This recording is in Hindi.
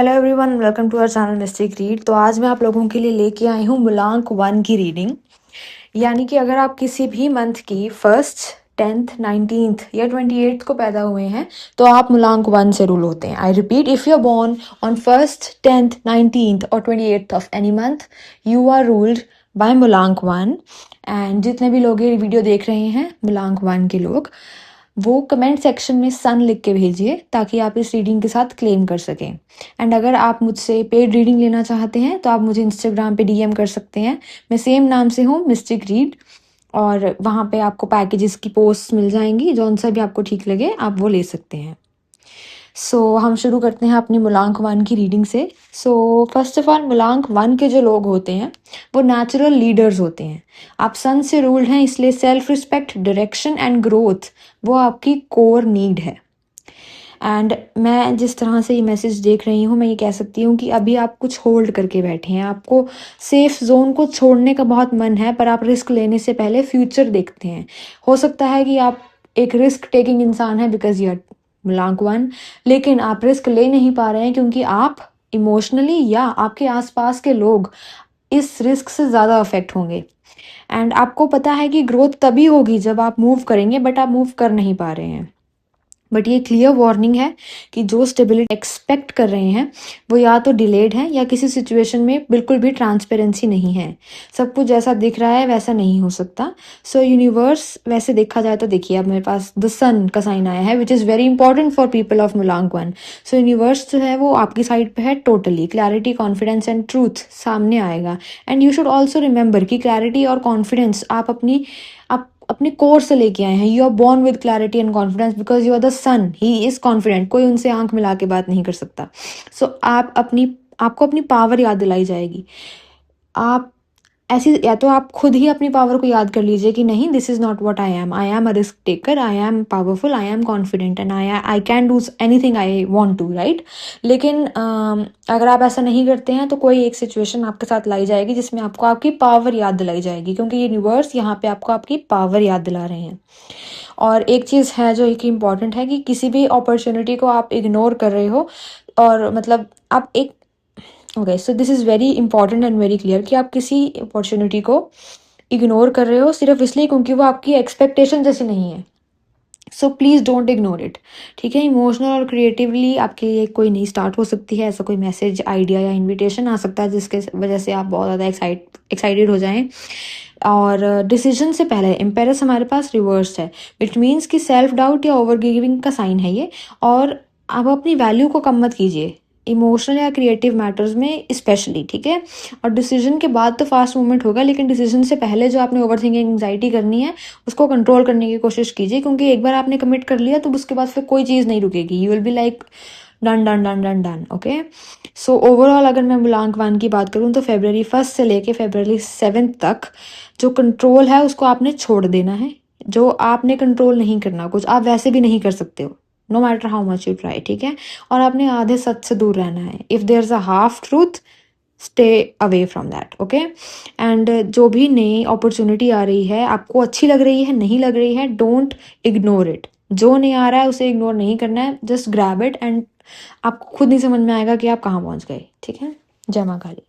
Hello everyone, welcome to our channel Mystic Read. तो आज मैं आप लोगों के लिए लेके आई हूँ मूलांक 1 की रीडिंग। यानी कि अगर आप किसी भी मंथ की 1st, 10th, 19th या 28th को पैदा हुए हैं तो आप मूलांक 1 से रूल होते हैं। I repeat, if you are born on 1st, 10th, 19th और 28th of any month, you are ruled by मूलांक 1। एंड जितने भी लोग ये वीडियो देख रहे हैं मूलांक 1 के लोग, वो कमेंट सेक्शन में सन लिख के भेजिए ताकि आप इस रीडिंग के साथ क्लेम कर सकें। एंड अगर आप मुझसे पेड रीडिंग लेना चाहते हैं तो आप मुझे इंस्टाग्राम पे डीएम कर सकते हैं। मैं सेम नाम से हूँ, मिस्टिक रीड, और वहाँ पे आपको पैकेजेस की पोस्ट मिल जाएंगी। जौन सा भी आपको ठीक लगे आप वो ले सकते हैं। हम शुरू करते हैं अपनी मूलांक 1 की रीडिंग से। फर्स्ट ऑफ ऑल, मूलांक 1 के जो लोग होते हैं वो नेचुरल लीडर्स होते हैं। आप सन से रूल्ड हैं, इसलिए self respect, direction and growth वो आपकी कोर नीड है। एंड मैं जिस तरह से ये मैसेज देख रही हूँ, मैं ये कह सकती हूँ कि अभी आप कुछ होल्ड करके बैठे हैं। आपको सेफ जोन को छोड़ने का बहुत मन है, पर आप रिस्क लेने से पहले फ्यूचर देखते हैं। हो सकता है कि आप एक रिस्क टेकिंग इंसान है बिकॉज यू आर मूलांक 1, लेकिन आप रिस्क ले नहीं पा रहे हैं क्योंकि आप इमोशनली या आपके आसपास के लोग इस रिस्क से ज़्यादा अफेक्ट होंगे। एंड आपको पता है कि ग्रोथ तभी होगी जब आप मूव करेंगे, बट आप मूव कर नहीं पा रहे हैं। बट ये क्लियर वार्निंग है कि जो स्टेबिलिटी एक्सपेक्ट कर रहे हैं वो या तो डिलेड है या किसी सिचुएशन में बिल्कुल भी ट्रांसपेरेंसी नहीं है। सब कुछ जैसा दिख रहा है वैसा नहीं हो सकता। यूनिवर्स, वैसे देखा जाए तो देखिए, अब मेरे पास द सन का साइन आया है which is very important for people of मूलांक 1। यूनिवर्स जो है वो आपकी साइड पे है totally. Clarity, confidence and truth सामने आएगा। And you should also remember कि क्लैरिटी और कॉन्फिडेंस आप अपने कोर से लेके आए हैं। You are born with clarity and confidence because you are the sun. He is confident, कोई उनसे आंख मिला के बात नहीं कर सकता। आपको अपनी पावर याद दिलाई जाएगी। आप ऐसी, या तो आप खुद ही अपनी पावर को याद कर लीजिए कि नहीं, this is not what I am a risk taker, I am powerful, I am confident and I can do anything I want to, right. लेकिन अगर आप ऐसा नहीं करते हैं तो कोई एक सिचुएशन आपके साथ लाई जाएगी जिसमें आपको आपकी पावर याद दिलाई जाएगी, क्योंकि यूनिवर्स यहाँ पे आपको आपकी पावर याद दिला रहे हैं। और एक चीज़ है जो एक इम्पॉर्टेंट है कि किसी भी अपॉर्चुनिटी को आप इग्नोर कर रहे हो, और मतलब आप एक okay, so this is very important and very clear कि आप किसी अपॉर्चुनिटी को इग्नोर कर रहे हो सिर्फ इसलिए क्योंकि वो आपकी एक्सपेक्टेशन जैसी नहीं है। So please don't ignore it, ठीक है। इमोशनल और क्रिएटिवली आपके लिए कोई नई स्टार्ट हो सकती है। ऐसा कोई मैसेज, आइडिया या इन्विटेशन आ सकता है जिसके वजह से आप बहुत ज़्यादा एक्साइटेड हो जाएं। और डिसीजन से पहले एम्पेरस हमारे पास रिवर्स है, विच मीन्स कि सेल्फ डाउट या ओवर गिविंग का साइन है ये। और आप अपनी वैल्यू को कम मत कीजिए इमोशनल या क्रिएटिव मैटर्स में स्पेशली, ठीक है। और डिसीजन के बाद तो फास्ट मूवमेंट होगा, लेकिन डिसीजन से पहले जो आपने ओवर थिंकिंग एंग्जाइटी करनी है उसको कंट्रोल करने की कोशिश कीजिए, क्योंकि एक बार आपने कमिट कर लिया तो उसके बाद फिर कोई चीज़ नहीं रुकेगी। You will be like done done done done done, okay. Overall अगर मैं मूलांक 1 की बात करूँ तो February 1 से लेके February 7 तक जो कंट्रोल है उसको आपने छोड़ देना है। जो आपने कंट्रोल नहीं करना, कुछ आप वैसे भी नहीं कर सकते हो, no matter how much you try, ठीक है। और आपने आधे सच से दूर रहना है। If there is a half truth, stay away from that, okay. And जो भी नई अपॉर्चुनिटी आ रही है, आपको अच्छी लग रही है, नहीं लग रही है, डोंट इग्नोर इट। जो नहीं आ रहा है उसे इग्नोर नहीं करना है, जस्ट ग्रैब इट एंड आपको खुद नहीं समझ में आएगा कि आप कहाँ पहुँच गए, ठीक है। जय माँ काली।